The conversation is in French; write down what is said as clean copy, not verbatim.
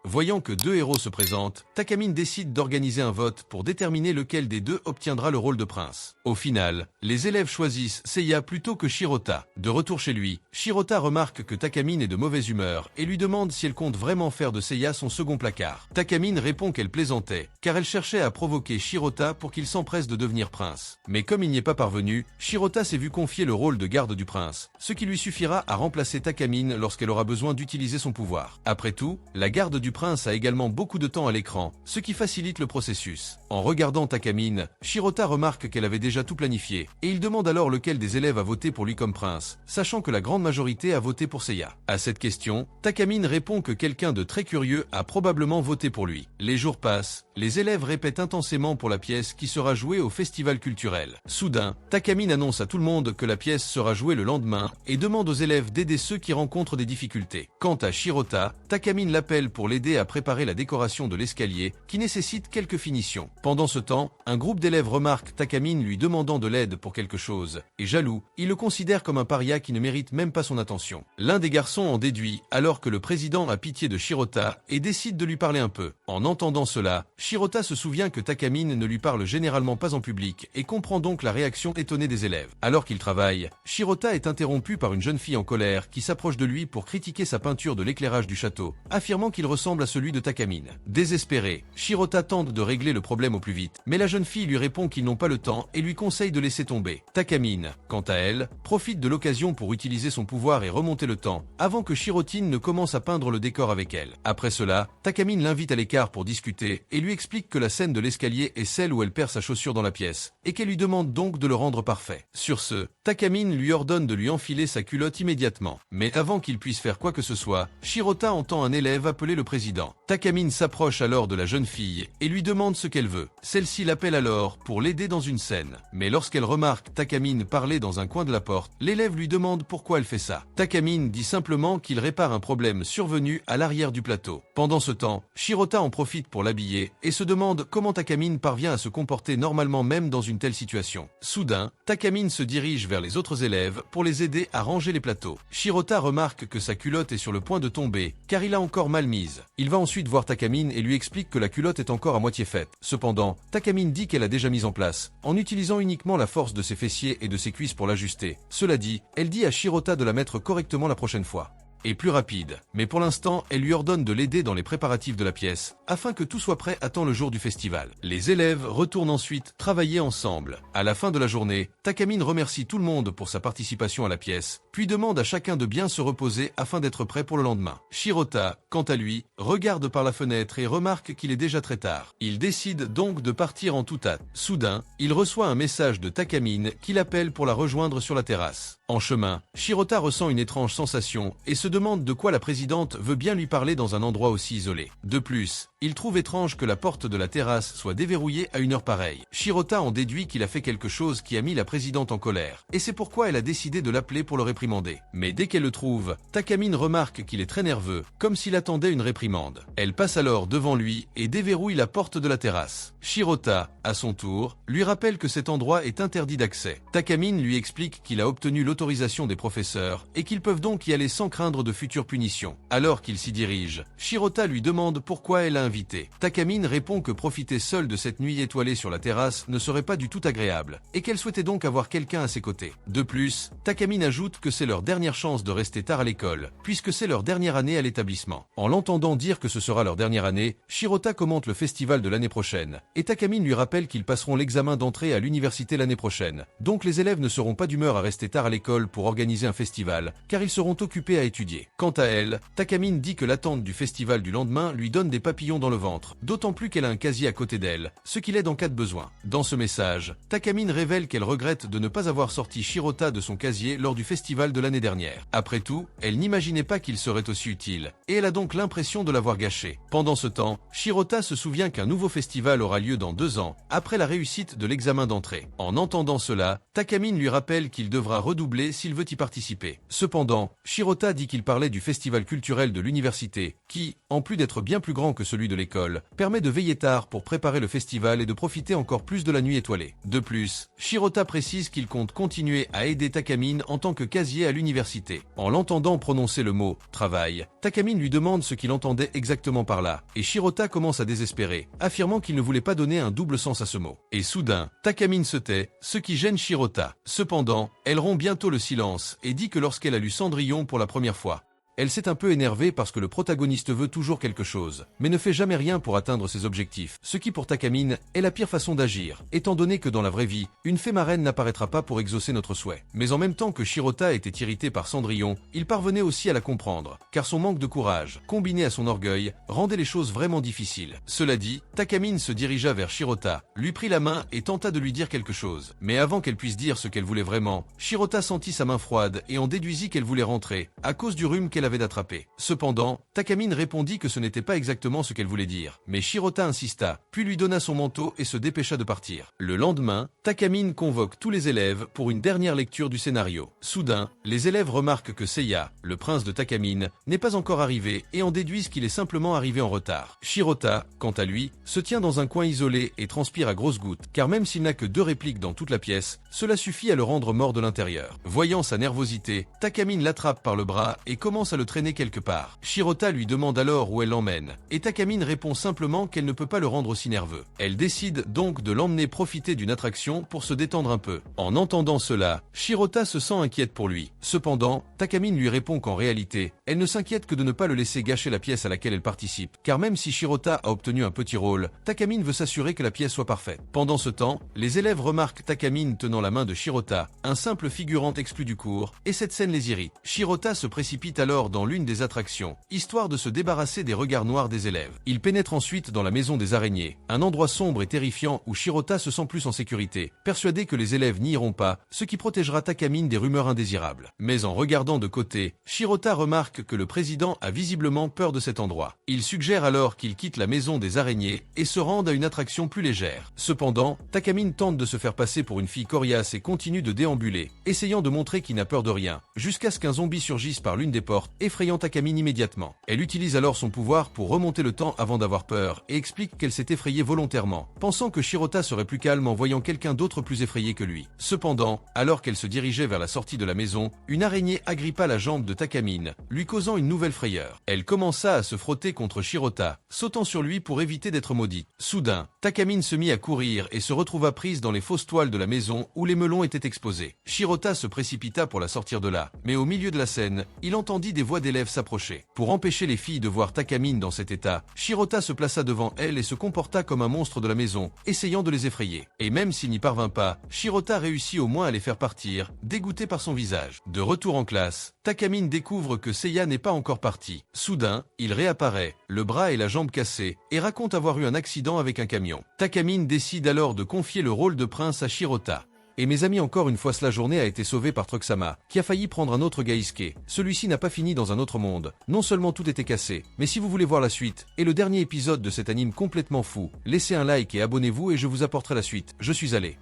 Voyant que deux héros se présentent, Takamine décide d'organiser un vote pour déterminer lequel des deux obtiendra le rôle de prince. Au final, les élèves choisissent Seiya plutôt que Shirota. De retour chez lui, Shirota remarque que Takamine est de mauvaise humeur et lui demande si elle compte vraiment faire de Seiya son second placard. Takamine répond qu'elle plaisantait, car elle cherchait à provoquer Shirota pour qu'il s'empresse de devenir prince. Mais comme il n'y est pas parvenu, Shirota s'est vu confier le rôle de garde du prince, ce qui lui suffira à remplacer Takamine lorsqu'elle aura besoin d'utiliser son pouvoir. Après tout, la garde du prince a également beaucoup de temps à l'écran, ce qui facilite le processus. En regardant Takamine, Shirota remarque qu'elle avait déjà tout planifié, et il demande alors lequel des élèves a voté pour lui comme prince, sachant que la grande majorité a voté pour Seiya. À cette question, Takamine répond que quelqu'un de très curieux a probablement voté pour lui. Les jours passent, les élèves répètent intensément pour la pièce qui sera jouée au festival culturel. Soudain, Takamine annonce à tout le monde que la pièce sera jouée le lendemain et demande aux élèves d'aider ceux qui rencontrent des difficultés. Quant à Shirota, Takamine l'appelle pour l'aider à préparer la décoration de l'escalier qui nécessite quelques finitions. Pendant ce temps, un groupe d'élèves remarque Takamine lui demandant de l'aide pour quelque chose, et jaloux, il le considère comme un paria qui ne mérite même pas son attention. L'un des garçons en déduit alors que le président a pitié de Shirota et décide de lui parler un peu. En entendant cela, Shirota se souvient que Takamine ne lui parle généralement pas en public et comprend donc la réaction étonnée des élèves. Alors qu'il travaille, Shirota est interrompu par une jeune fille en colère qui s'approche de lui pour critiquer sa peinture de l'éclairage du château, affirmant qu'il ressemble à celui de Takamine. Désespéré, Shirota tente de régler le problème au plus vite, mais la jeune fille lui répond qu'ils n'ont pas le temps et lui conseille de laisser tomber. Takamine, quant à elle, profite de l'occasion pour utiliser son pouvoir et remonter le temps, avant que Shirotine ne commence à peindre le décor avec elle. Après cela, Takamine l'invite à l'écart pour discuter et lui explique que la scène de l'escalier est celle où elle perd sa chaussure dans la pièce, et qu'elle lui demande donc de le rendre parfait. Sur ce, Takamine lui ordonne de lui enfiler sa culotte immédiatement. Mais avant qu'il puisse faire quoi que ce soit, Shirota entend un élève appeler le président. Takamine s'approche alors de la jeune fille et lui demande ce qu'elle veut. Celle-ci l'appelle alors pour l'aider dans une scène. Mais lorsqu'elle remarque Takamine parler dans un coin de la porte, l'élève lui demande pourquoi elle fait ça. Takamine dit simplement qu'il répare un problème survenu à l'arrière du plateau. Pendant ce temps, Shirota en profite pour l'habiller et se demande comment Takamine parvient à se comporter normalement même dans une telle situation. Soudain, Takamine se dirige vers les autres élèves pour les aider à ranger les plateaux. Shirota remarque que sa culotte est sur le point de tomber, car il a encore mal mise. Il va ensuite voir Takamine et lui explique que la culotte est encore à moitié faite. Cependant, Takamine dit qu'elle a déjà mise en place, en utilisant uniquement la force de ses fessiers et de ses cuisses pour l'ajuster. Cela dit, elle dit à Shirota de la mettre correctement la prochaine fois. Et plus rapide. Mais pour l'instant, elle lui ordonne de l'aider dans les préparatifs de la pièce, afin que tout soit prêt à temps le jour du festival. Les élèves retournent ensuite travailler ensemble. À la fin de la journée, Takamine remercie tout le monde pour sa participation à la pièce, puis demande à chacun de bien se reposer afin d'être prêt pour le lendemain. Shirota, quant à lui, regarde par la fenêtre et remarque qu'il est déjà très tard. Il décide donc de partir en toute hâte. Soudain, il reçoit un message de Takamine qui l'appelle pour la rejoindre sur la terrasse. En chemin, Shirota ressent une étrange sensation et se demande de quoi la présidente veut bien lui parler dans un endroit aussi isolé. De plus, il trouve étrange que la porte de la terrasse soit déverrouillée à une heure pareille. Shirota en déduit qu'il a fait quelque chose qui a mis la présidente en colère, et c'est pourquoi elle a décidé de l'appeler pour le réprimander. Mais dès qu'elle le trouve, Takamine remarque qu'il est très nerveux, comme s'il attendait une réprimande. Elle passe alors devant lui et déverrouille la porte de la terrasse. Shirota, à son tour, lui rappelle que cet endroit est interdit d'accès. Takamine lui explique qu'il a obtenu l'autorisation des professeurs et qu'ils peuvent donc y aller sans craindre de futures punitions. Alors qu'il s'y dirige, Shirota lui demande pourquoi elle a invité. Takamine répond que profiter seule de cette nuit étoilée sur la terrasse ne serait pas du tout agréable, et qu'elle souhaitait donc avoir quelqu'un à ses côtés. De plus, Takamine ajoute que c'est leur dernière chance de rester tard à l'école, puisque c'est leur dernière année à l'établissement. En l'entendant dire que ce sera leur dernière année, Shirota commente le festival de l'année prochaine, et Takamine lui rappelle qu'ils passeront l'examen d'entrée à l'université l'année prochaine. Donc les élèves ne seront pas d'humeur à rester tard à l'école pour organiser un festival, car ils seront occupés à étudier. Quant à elle, Takamine dit que l'attente du festival du lendemain lui donne des papillons dans le ventre, d'autant plus qu'elle a un casier à côté d'elle, ce qui l'aide en cas de besoin. Dans ce message, Takamine révèle qu'elle regrette de ne pas avoir sorti Shirota de son casier lors du festival de l'année dernière. Après tout, elle n'imaginait pas qu'il serait aussi utile, et elle a donc l'impression de l'avoir gâché. Pendant ce temps, Shirota se souvient qu'un nouveau festival aura lieu dans 2 ans, après la réussite de l'examen d'entrée. En entendant cela, Takamine lui rappelle qu'il devra redoubler blé s'il veut y participer. Cependant, Shirota dit qu'il parlait du festival culturel de l'université, qui, en plus d'être bien plus grand que celui de l'école, permet de veiller tard pour préparer le festival et de profiter encore plus de la nuit étoilée. De plus, Shirota précise qu'il compte continuer à aider Takamine en tant que casier à l'université. En l'entendant prononcer le mot « travail », Takamine lui demande ce qu'il entendait exactement par là, et Shirota commence à désespérer, affirmant qu'il ne voulait pas donner un double sens à ce mot. Et soudain, Takamine se tait, ce qui gêne Shirota. Cependant, elle rompt bientôt le silence et dit que lorsqu'elle a lu Cendrillon pour la première fois, elle s'est un peu énervée parce que le protagoniste veut toujours quelque chose, mais ne fait jamais rien pour atteindre ses objectifs, ce qui pour Takamine est la pire façon d'agir, étant donné que dans la vraie vie, une fée marraine n'apparaîtra pas pour exaucer notre souhait. Mais en même temps que Shirota était irrité par Cendrillon, il parvenait aussi à la comprendre, car son manque de courage, combiné à son orgueil, rendait les choses vraiment difficiles. Cela dit, Takamine se dirigea vers Shirota, lui prit la main et tenta de lui dire quelque chose. Mais avant qu'elle puisse dire ce qu'elle voulait vraiment, Shirota sentit sa main froide et en déduisit qu'elle voulait rentrer, à cause du rhume qu'elle avait d'attraper. Cependant, Takamine répondit que ce n'était pas exactement ce qu'elle voulait dire, mais Shirota insista, puis lui donna son manteau et se dépêcha de partir. Le lendemain, Takamine convoque tous les élèves pour une dernière lecture du scénario. Soudain, les élèves remarquent que Seiya, le prince de Takamine, n'est pas encore arrivé et en déduisent qu'il est simplement arrivé en retard. Shirota, quant à lui, se tient dans un coin isolé et transpire à grosses gouttes, car même s'il n'a que 2 répliques dans toute la pièce, cela suffit à le rendre mort de l'intérieur. Voyant sa nervosité, Takamine l'attrape par le bras et commence à le traîner quelque part. Shirota lui demande alors où elle l'emmène, et Takamine répond simplement qu'elle ne peut pas le rendre aussi nerveux. Elle décide donc de l'emmener profiter d'une attraction pour se détendre un peu. En entendant cela, Shirota se sent inquiète pour lui. Cependant, Takamine lui répond qu'en réalité, elle ne s'inquiète que de ne pas le laisser gâcher la pièce à laquelle elle participe, car même si Shirota a obtenu un petit rôle, Takamine veut s'assurer que la pièce soit parfaite. Pendant ce temps, les élèves remarquent Takamine tenant la main de Shirota, un simple figurant exclu du cours, et cette scène les irrite. Shirota se précipite alors dans l'une des attractions, histoire de se débarrasser des regards noirs des élèves. Il pénètre ensuite dans la maison des araignées, un endroit sombre et terrifiant où Shirota se sent plus en sécurité, persuadé que les élèves n'y iront pas, ce qui protégera Takamine des rumeurs indésirables. Mais en regardant de côté, Shirota remarque que le président a visiblement peur de cet endroit. Il suggère alors qu'il quitte la maison des araignées et se rende à une attraction plus légère. Cependant, Takamine tente de se faire passer pour une fille coriace et continue de déambuler, essayant de montrer qu'il n'a peur de rien, jusqu'à ce qu'un zombie surgisse par l'une des portes, effrayant Takamine immédiatement. Elle utilise alors son pouvoir pour remonter le temps avant d'avoir peur et explique qu'elle s'est effrayée volontairement, pensant que Shirota serait plus calme en voyant quelqu'un d'autre plus effrayé que lui. Cependant, alors qu'elle se dirigeait vers la sortie de la maison, une araignée agrippa la jambe de Takamine, lui causant une nouvelle frayeur. Elle commença à se frotter contre Shirota, sautant sur lui pour éviter d'être maudite. Soudain, Takamine se mit à courir et se retrouva prise dans les fausses toiles de la maison où les melons étaient exposés. Shirota se précipita pour la sortir de là, mais au milieu de la scène, il entendit des voix d'élèves s'approcher. Pour empêcher les filles de voir Takamine dans cet état, Shirota se plaça devant elle et se comporta comme un monstre de la maison, essayant de les effrayer. Et même s'il n'y parvint pas, Shirota réussit au moins à les faire partir, dégoûté par son visage. De retour en classe, Takamine découvre que Seiya n'est pas encore parti. Soudain, il réapparaît, le bras et la jambe cassés, et raconte avoir eu un accident avec un camion. Takamine décide alors de confier le rôle de prince à Shirota. Et mes amis, encore une fois, la journée a été sauvée par Truxama, qui a failli prendre un autre Gaisuke. Celui-ci n'a pas fini dans un autre monde. Non seulement tout était cassé, mais si vous voulez voir la suite, et le dernier épisode de cet anime complètement fou, laissez un like et abonnez-vous et je vous apporterai la suite. Je suis allé.